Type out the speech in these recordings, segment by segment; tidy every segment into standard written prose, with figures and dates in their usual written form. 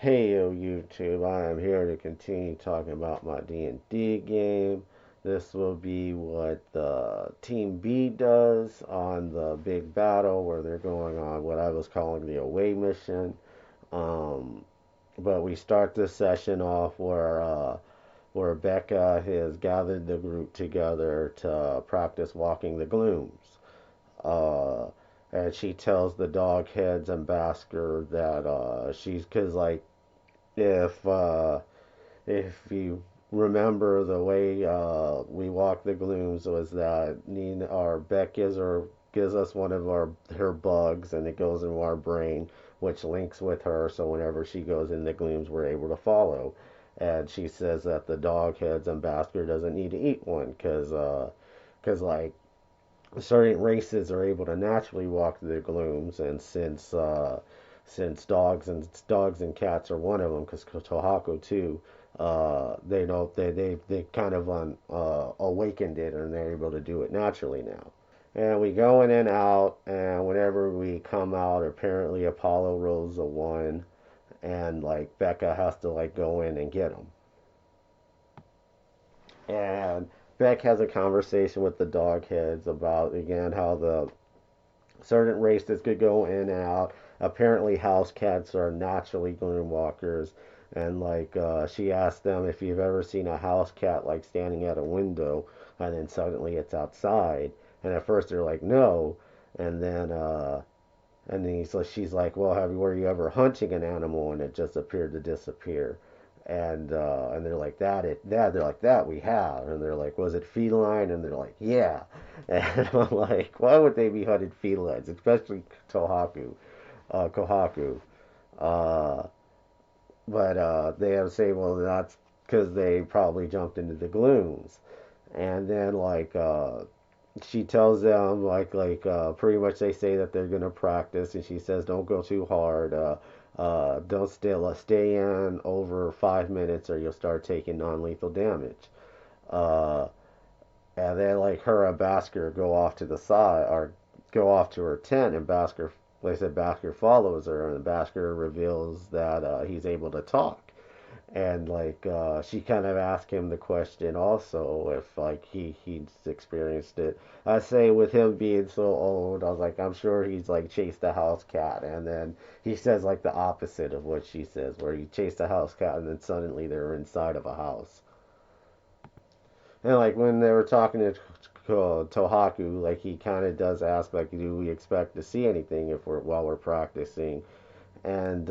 Hey yo YouTube, I am here to continue talking about my D&D game. This will be what the Team B does on the big battle where they're going on what I was calling the away mission. Um, but we start this session off where Becca has gathered the group together to practice walking the glooms. Uh, and she tells the dog heads and Basker that she's because like if uh, if you remember the way we walk the glooms was that Nina or Beck gives us one of our her bugs and it goes into our brain which links with her so whenever she goes in the glooms we're able to follow and she says that the dog heads ambassador doesn't need to eat one because like certain races are able to naturally walk through the glooms, and since dogs and cats are one of them, because Tohaku too, they know they kind of awakened it, and they're able to do it naturally now. And we go in and out, and whenever we come out, apparently Apollo rolls a one, and like Becca has to like go in and get him. And Beck has a conversation with the dog heads about again how the certain races could go in and out. Apparently, house cats are naturally gloom walkers, and like she asked them if you've ever seen a house cat like standing at a window, and then suddenly it's outside. And at first they're like no, and then she's like, well, were you ever hunting an animal and it just appeared to disappear? And they're like they're like that we have, and they're like, was it feline? And they're like, yeah. And I'm like, why would they be hunted felines, especially Kohaku? Uh, but they have to say, well, that's because they probably jumped into the glooms. And then she tells them pretty much they say that they're gonna practice, and she says don't go too hard. Don't stay in over 5 minutes, or you'll start taking non-lethal damage. Uh, and then like her and Basker go off to the side or go off to her tent, and Basker, like I said, Basker follows her, and Basker reveals that he's able to talk. And she kind of asked him the question also if like he's experienced it. I say with him being so old, I was like, I'm sure he's like chased a house cat, and then he says like the opposite of what she says, where he chased a house cat and then suddenly they're inside of a house. And like when they were talking to Tohaku, like he kind of does ask like, do we expect to see anything if we're while we're practicing? And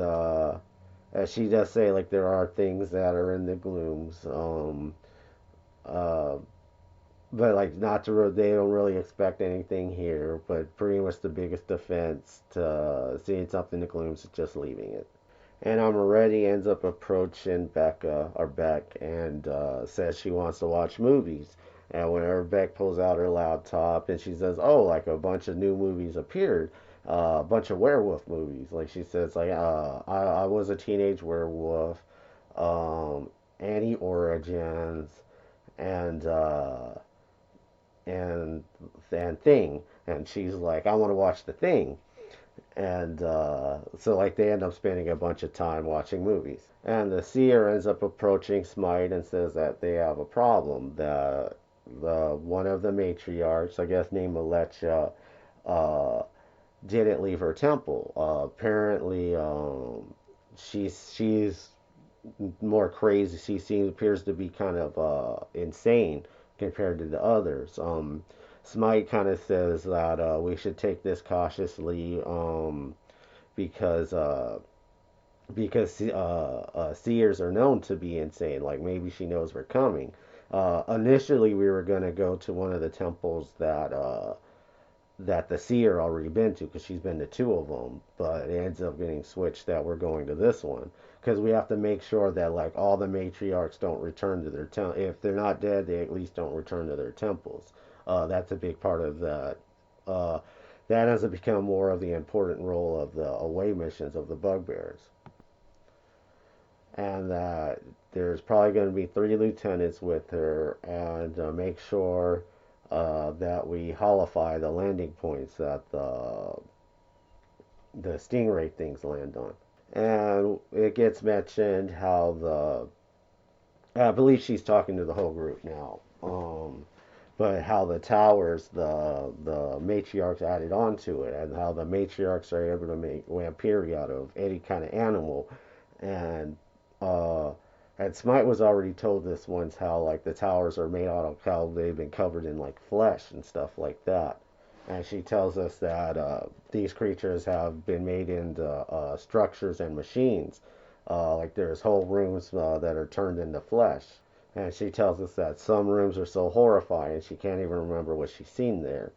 she does say like there are things that are in the glooms, uh, but like not to they don't really expect anything here. But pretty much the biggest defense to seeing something in the glooms is just leaving it. And Amoretti ends up approaching Beck and says she wants to watch movies. And whenever Beck pulls out her laptop and she says, "Oh, like a bunch of new movies appeared, a bunch of werewolf movies." Like she says, I was a teenage werewolf, um, Annie Origins, and and and Thing. And she's like, "I want to watch the Thing." And so like they end up spending a bunch of time watching movies. And the seer ends up approaching Smite and says that they have a problem. The one of the matriarchs, I guess named Malecha, uh, didn't leave her temple. Apparently, she's more crazy. She seems appears to be kind of insane compared to the others. Smite kind of says that we should take this cautiously because seers are known to be insane. Like maybe she knows we're coming. Initially, we were gonna go to one of the temples that the seer already been to because she's been to two of them, but it ends up getting switched that we're going to this one because we have to make sure that like all the matriarchs don't return to their temple. If they're not dead, they at least don't return to their temples. That's a big part of that. Uh, that has become more of the important role of the away missions of the bugbears, and that there's probably going to be three lieutenants with her, and make sure that we holify the landing points that the stingray things land on. And it gets mentioned how I believe she's talking to the whole group now. But how the towers, the matriarchs added onto it, and how the matriarchs are able to make vampiri out of any kind of animal, and uh, and Smite was already told this once how like the towers are made out of how they've been covered in like flesh and stuff like that, and she tells us that these creatures have been made into structures and machines, like there's whole rooms that are turned into flesh. And she tells us that some rooms are so horrifying she can't even remember what she's seen there.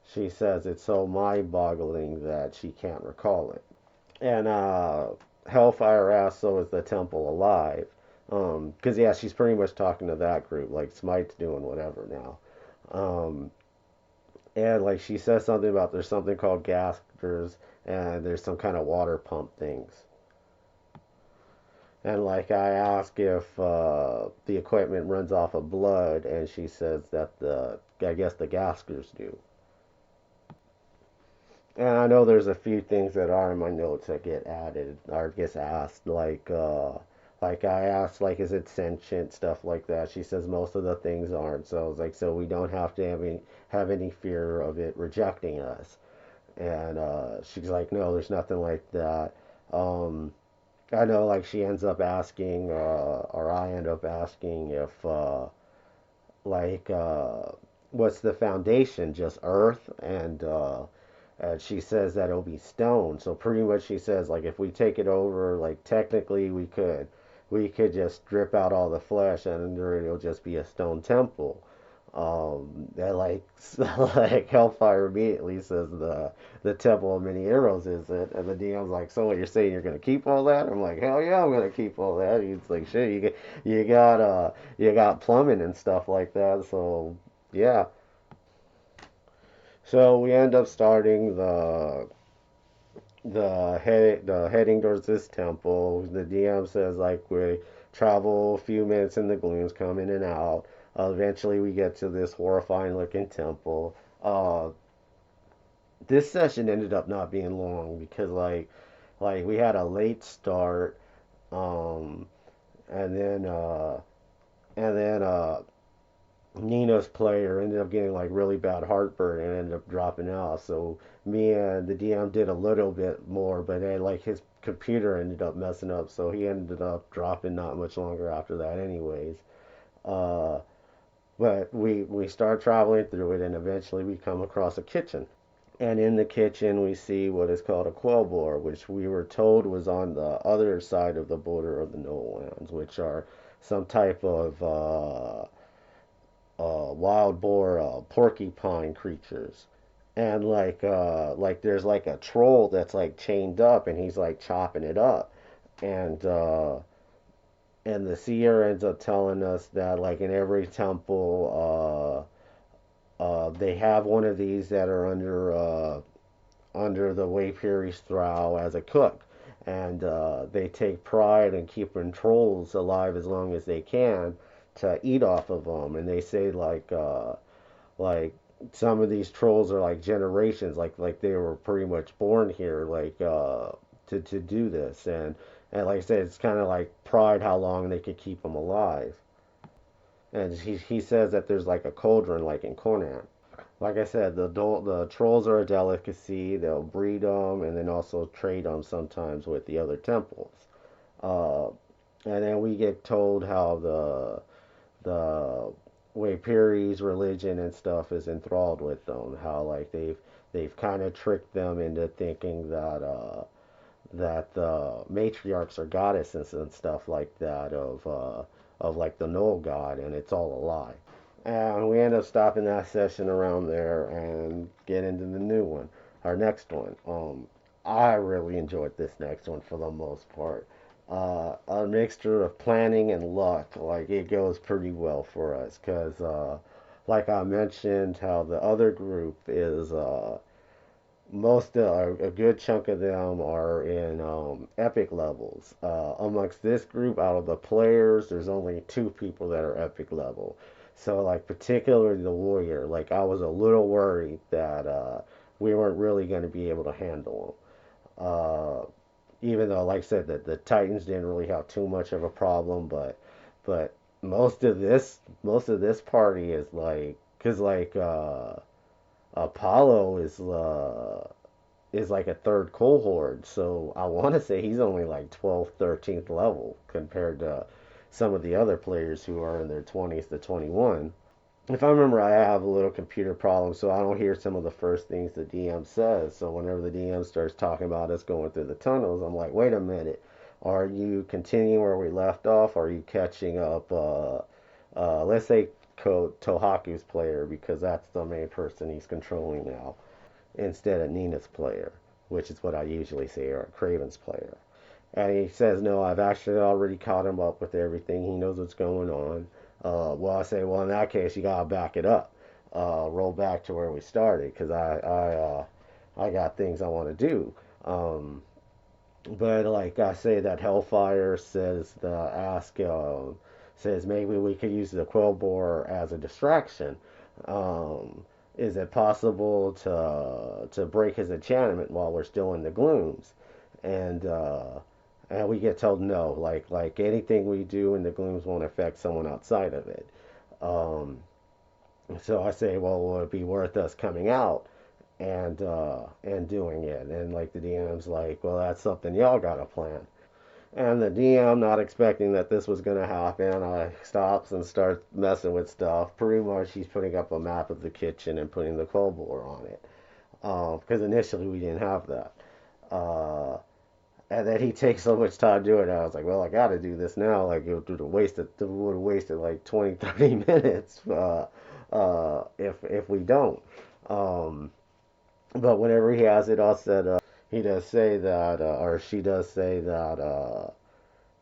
She says it's so mind-boggling that she can't recall it. And Hellfire asks, so is the temple alive? Because, yeah, she's pretty much talking to that group. Like, Smite's doing whatever now. Um, and, like, she says something about there's something called gaskers and there's some kind of water pump things. And like I ask if the equipment runs off of blood, and she says that I guess the gaskers do. And I know there's a few things that are in my notes that get added or gets asked, like I asked, like, is it sentient, stuff like that. She says most of the things aren't. So it's like, so we don't have to have any fear of it rejecting us. And she's like, no, there's nothing like that. Um, I know, like, she ends up asking, or I end up asking if, like, what's the foundation? Just earth? And she says that it'll be stone. So pretty much she says, like, if we take it over, like, technically we could just strip out all the flesh and under it'll just be a stone temple. And like like Hellfire immediately says the Temple of Many Arrows is it, and the DM's like, so what you're saying you're gonna keep all that? I'm like, hell yeah, I'm gonna keep all that. He's like, shit, you got plumbing and stuff like that, so yeah. So we end up starting the heading towards this temple. The DM says like we travel a few minutes in the glooms, come in and out. Eventually, we get to this horrifying looking temple. This session ended up not being long because like we had a late start, um, and then Nina's player ended up getting like really bad heartburn and ended up dropping out. So me and the DM did a little bit more, but then like his computer ended up messing up, so he ended up dropping not much longer after that, anyways. Uh, but we start traveling through it, and eventually we come across a kitchen. And in the kitchen, we see what is called a quellbore, which we were told was on the other side of the border of the Lands, which are some type of wild boar porcupine creatures. And like there's like a troll that's like chained up, and he's like chopping it up. And the seer ends up telling us that like in every temple, they have one of these that are under the Waypiri's Throw as a cook, and they take pride in keeping trolls alive as long as they can to eat off of them. And they say like some of these trolls are like generations, like they were pretty much born here, like to do this. And like I said, it's kind of like pride how long they could keep them alive. And he says that there's like a cauldron like in Conan. Like I said, the trolls are a delicacy. They'll breed them and then also trade them sometimes with the other temples. Uh, and then we get told how the Wapiri's religion and stuff is enthralled with them. How like they've kind of tricked them into thinking that the matriarchs are goddesses and stuff like that of like the Knoll god, and it's all a lie. And we end up stopping that session around there and get into the new one, our next one. I really enjoyed this next one for the most part. A mixture of planning and luck. Like it goes pretty well for us because, like I mentioned, how the other group is a good chunk of them are in epic levels. Amongst this group, out of the players, there's only two people that are epic level. So, like, particularly the warrior, like, I was a little worried that we weren't really going to be able to handle him. even though, like I said, that the Titans didn't really have too much of a problem, but most of this party is like, cause like Apollo is like a third cohort, so I want to say he's only like 12th, 13th level compared to some of the other players who are in their 20s to 21. If I remember, I have a little computer problem, so I don't hear some of the first things the DM says. So whenever the DM starts talking about us going through the tunnels, I'm like, wait a minute, are you continuing where we left off? Are you catching up? Let's say Tohaku's player because that's the main person he's controlling now, instead of Nina's player, which is what I usually say, or Craven's player. And he says, no, I've actually already caught him up with everything. He knows what's going on. Well, I say, well, in that case, you gotta back it up. Roll back to where we started, because I got things I want to do. Um, but like I say, that Hellfire says maybe we could use the quill bore as a distraction. Um, is it possible to break his enchantment while we're still in the glooms? And and we get told no, like anything we do in the glooms won't affect someone outside of it. Um, so I say, well, will it be worth us coming out and doing it? And like the DM's like, well, that's something y'all gotta plan. And the DM, not expecting that this was gonna happen, stops and starts messing with stuff. Pretty much, he's putting up a map of the kitchen and putting the cold bore on it. Because initially we didn't have that. Uh, and then he takes so much time doing it. I was like, well, I got to do this now. Like, it would have wasted like 20, 30 minutes if we don't. Um, but whenever he has it all set up, he does say that, or she does say that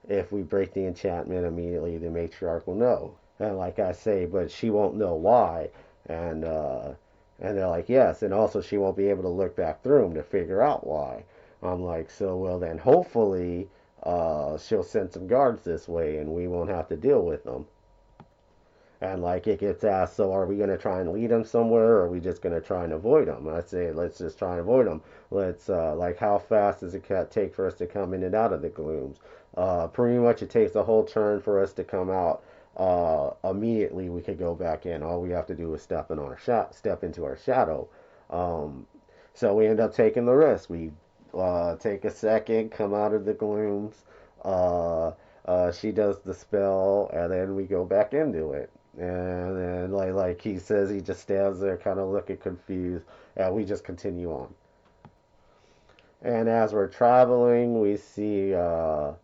if we break the enchantment immediately, the matriarch will know. And like I say, but she won't know why. And and they're like, yes, and also she won't be able to look back through them to figure out why. I'm like, so well then hopefully she'll send some guards this way and we won't have to deal with them. And like it gets asked, so are we going to try and lead them somewhere, or are we just going to try and avoid them? I say, let's just try and avoid them. Let's like, how fast does it take for us to come in and out of the glooms? Pretty much, it takes a whole turn for us to come out. Immediately, we could go back in. All we have to do is step into our shadow. Um, so we end up taking the risk. We take a second, come out of the glooms. She does the spell, and then we go back into it. And then, like he says, he just stands there, kind of looking confused, and we just continue on. And as we're traveling, we see, I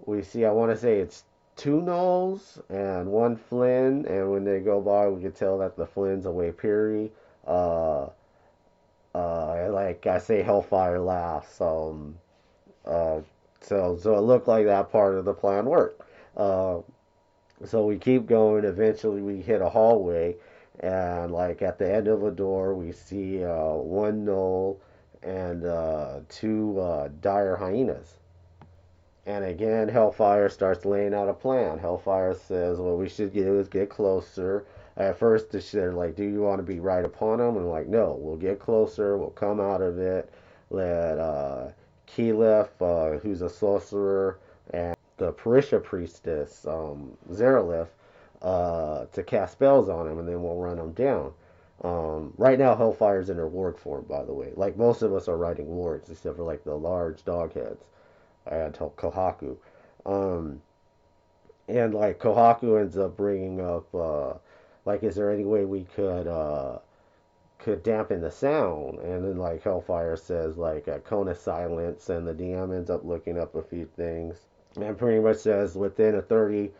want to say it's two Knolls and one Flynn, and when they go by, we can tell that the Flynn's away Peary. Uh, like I say, Hellfire laughs. Uh, so it looked like that part of the plan worked. Uh, So we keep going. Eventually, we hit a hallway, and like at the end of a door, we see one knoll and two dire hyenas. And again, Hellfire starts laying out a plan. Hellfire says, "What we should do is get closer." At first, they're like, "Do you want to be right upon them?" And I'm like, "No, we'll get closer. We'll come out of it. Let Keyleth, who's a sorcerer, and the Parisha priestess, Zarelith, to cast spells on him, and then we'll run him down." Right now, Hellfire's in her ward form, by the way. Like most of us are riding wards, except for like the large dog heads and Kohaku. Um, and like Kohaku ends up bringing up, like, is there any way we could dampen the sound? And then like Hellfire says like a cone of silence, and the DM ends up looking up a few things and pretty much says within a 30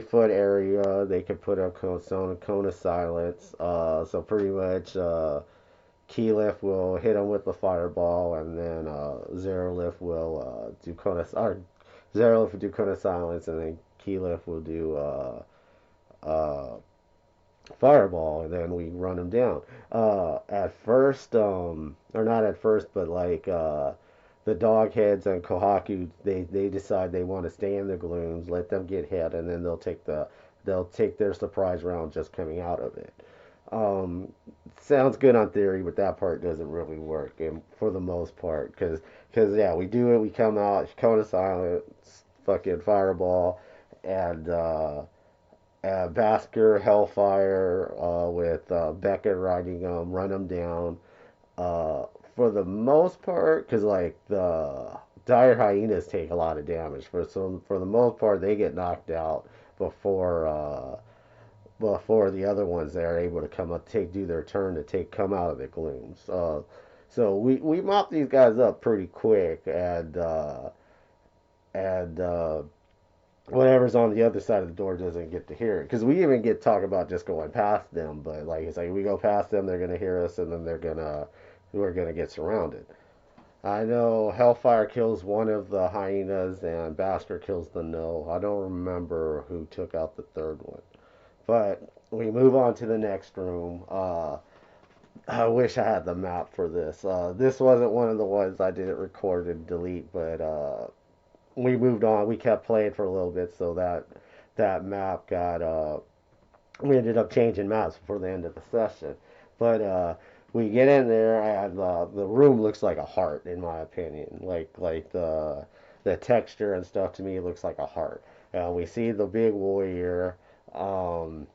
foot area they could put up cone of silence. So pretty much Keyleth will hit him with the fireball, and then Zarelith will do Zarelith will do cone of silence, and then Keyleth will do uh, fireball, and then we run him down. At first, or not at first, but like the Dogheads and Kohaku, they decide they want to stay in the glooms, let them get hit, and then they'll take their surprise round just coming out of it. Um, sounds good on theory, but that part doesn't really work, and for the most part, because yeah, we do it. We come out, cone of silence, fucking fireball, and Basker Hellfire with Beckett riding them, run them down. Uh, for the most part, because like the dire hyenas take a lot of damage. For the most part, they get knocked out before before the other ones that are able to come up, do their turn to come out of the glooms. So we mop these guys up pretty quick, and whatever's on the other side of the door doesn't get to hear it because we even get talk about just going past them, but like it's like we go past them, they're gonna hear us, and then we're gonna get surrounded. I know Hellfire kills one of the hyenas and Basker kills the no. I don't remember who took out the third one. But we move on to the next room. I wish I had the map for this. This wasn't one of the ones I didn't record and delete, but we moved on. We kept playing for a little bit, so that map got. We ended up changing maps before the end of the session, but we get in there and the room looks like a heart in my opinion. Like the texture and stuff to me looks like a heart. We see the big warrior. Um,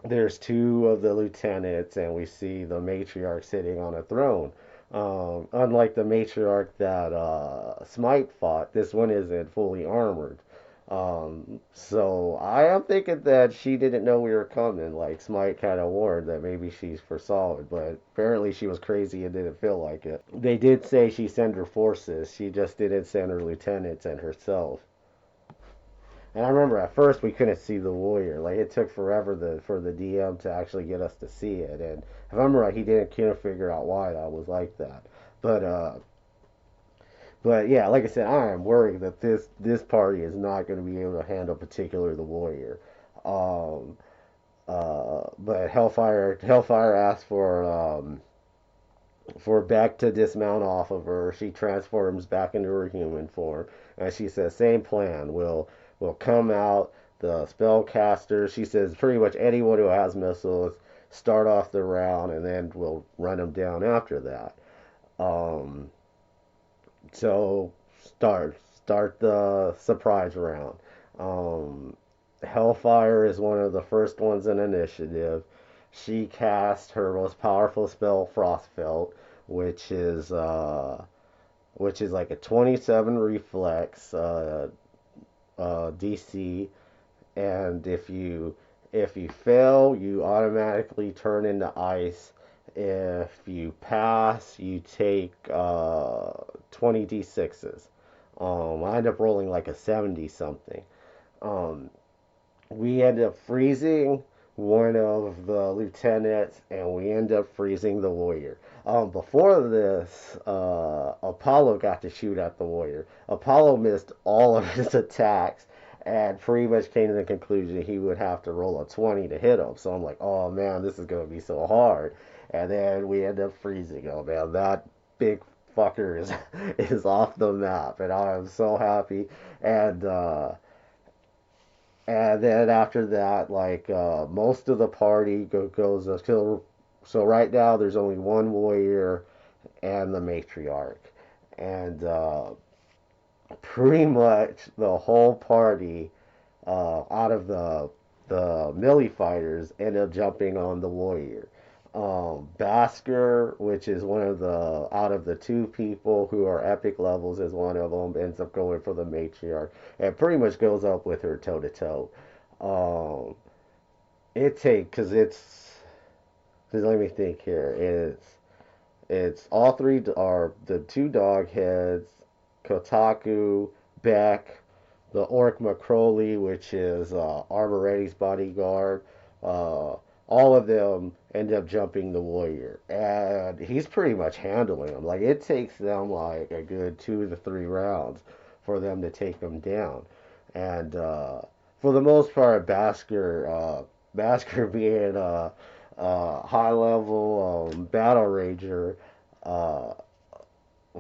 there's two of the lieutenants, and we see the matriarch sitting on a throne. Unlike the matriarch that Smite fought, this one isn't fully armored. So I am thinking that she didn't know we were coming. Like Smite kind of warned that maybe she's for solid, but apparently she was crazy and didn't feel like it. They did say she sent her forces. She just didn't send her lieutenants and herself. And I remember at first we couldn't see the warrior. Like it took forever for the DM to actually get us to see it. And if I remember right, he didn't kind of figure out why that was like that. But but yeah, like I said, I am worried that this party is not going to be able to handle particularly the warrior. Um, but Hellfire asked for Beck to dismount off of her. She transforms back into her human form, and she says, "Same plan. We'll come out. The spellcaster." She says, "Pretty much anyone who has missiles, start off the round, and then we'll run them down after that." Um, so start the surprise round. Um, Hellfire is one of the first ones in initiative. She cast her most powerful spell, Frostfelt, which is uh, which is like a 27 reflex DC, and if you fail, you automatically turn into ice. If you pass, you take 20 d6s. I end up rolling like a 70 something. Um, we end up freezing one of the lieutenants, and we end up freezing the warrior. Before this, Apollo got to shoot at the warrior. Apollo missed all of his attacks and pretty much came to the conclusion he would have to roll a 20 to hit him. So I'm like, oh man, this is going to be so hard. And then we end up freezing. Oh man, that big fucker is is off the map, and I am so happy. And and then after that, like most of the party goes until. So right now, there's only one warrior and the matriarch, and pretty much the whole party, out of the melee fighters, end up jumping on the warrior. Basker, which is one of the out of the two people who are epic levels, is one of them. Ends up going for the matriarch and pretty much goes up with her toe to toe. Um, it take because it's because let me think here. It's all three are the two dog heads, Kotaku, Beck, the Orc McCrowley, which is Armoretti's bodyguard. Uh, all of them end up jumping the warrior, and he's pretty much handling them. Like it takes them like a good 2 to 3 rounds for them to take him down, and for the most part, Basker being high level battle ranger, uh,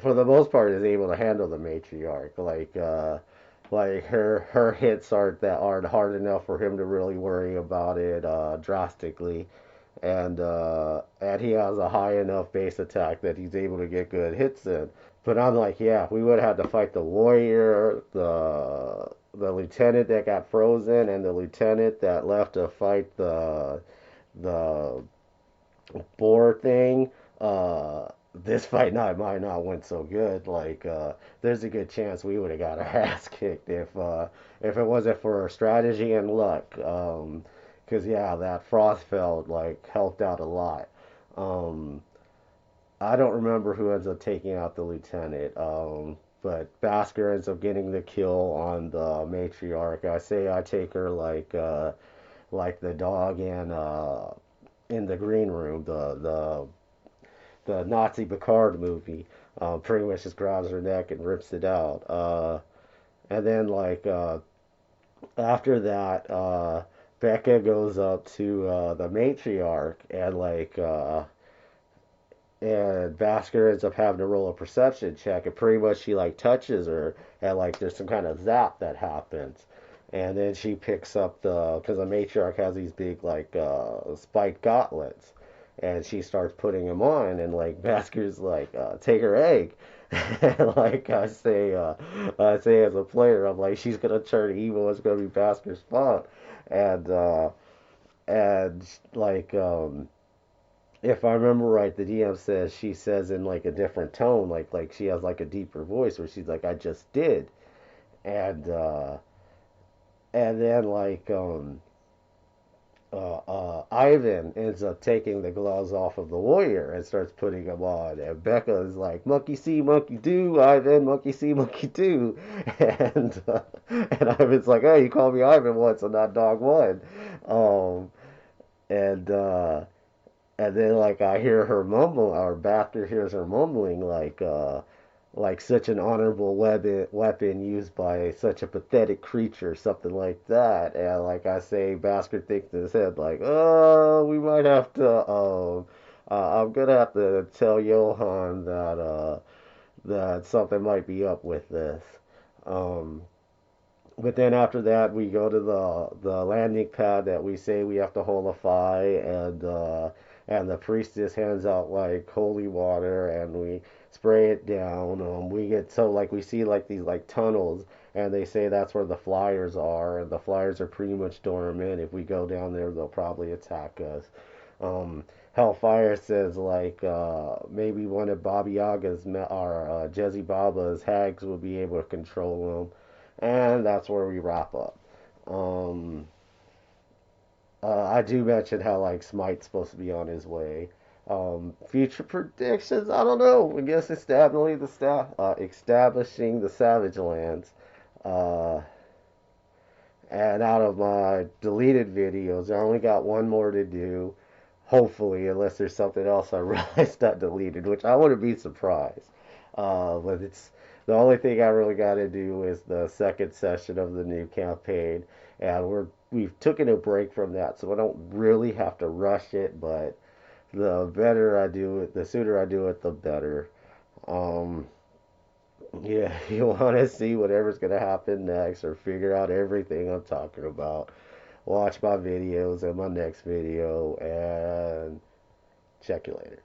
for the most part, is able to handle the matriarch. Like her hits aren't hard enough for him to really worry about it drastically. and he has a high enough base attack that he's able to get good hits in. But I'm like, yeah, we would have had to fight the warrior, the lieutenant that got frozen, and the lieutenant that left to fight the boar thing. This fight night might not went so good. There's a good chance we would have got our ass kicked if it wasn't for our strategy and luck. 'Cause yeah, that Frostfeld like helped out a lot. Um, I don't remember who ends up taking out the lieutenant. But Basker ends up getting the kill on the matriarch. I say I take her like the dog in the green room, the Nazi Picard movie. Pretty much just grabs her neck and rips it out. And then after that, Becca goes up to the matriarch and Basker ends up having to roll a perception check, and pretty much she like touches her, and like there's some kind of zap that happens, and then she picks up because the matriarch has these big spiked gauntlets, and she starts putting them on, and like Basker's like take her egg, and like I say as a player, I'm like she's gonna turn evil, it's gonna be Basker's fault, and uh, and like if I remember right, the DM says she says in like a different tone, like she has like a deeper voice where she's like, "I just did," and uh, and then Ivan ends up taking the gloves off of the warrior and starts putting them on, and Becca is like, "Monkey see, monkey do, Ivan, monkey see, monkey do," and Ivan's like, "Hey, you called me Ivan once, and not dog one," um, and. And then like I hear her mumble, or Baxter hears her mumbling like such an honorable weapon used by such a pathetic creature, something like that. And like I say, Bastard thinks in his head like, oh, we might have to. I'm gonna have to tell Johan that something might be up with this. Um, but then after that, we go to the landing pad that we say we have to holify, and the priestess hands out like holy water, and we spray it down. We get so like we see like these like tunnels, and they say that's where the flyers are, and the flyers are pretty much dormant. If we go down there, they'll probably attack us. Um, Hellfire says maybe one of Baba Yaga's or Jezzy Baba's hags will be able to control them, and that's where we wrap up. Um, I do mention how like Smite's supposed to be on his way. Future predictions, I don't know. I guess establishing the Savage Lands. Uh, and out of my deleted videos, I only got one more to do. Hopefully, unless there's something else I realized I deleted, which I wouldn't be surprised. But it's the only thing I really got to do is the second session of the new campaign, and we've taken a break from that, so I don't really have to rush it. But the better I do it, the sooner I do it, the better. Um, yeah, you want to see whatever's gonna happen next, or figure out everything I'm talking about. Watch my videos in my next video, and check you later.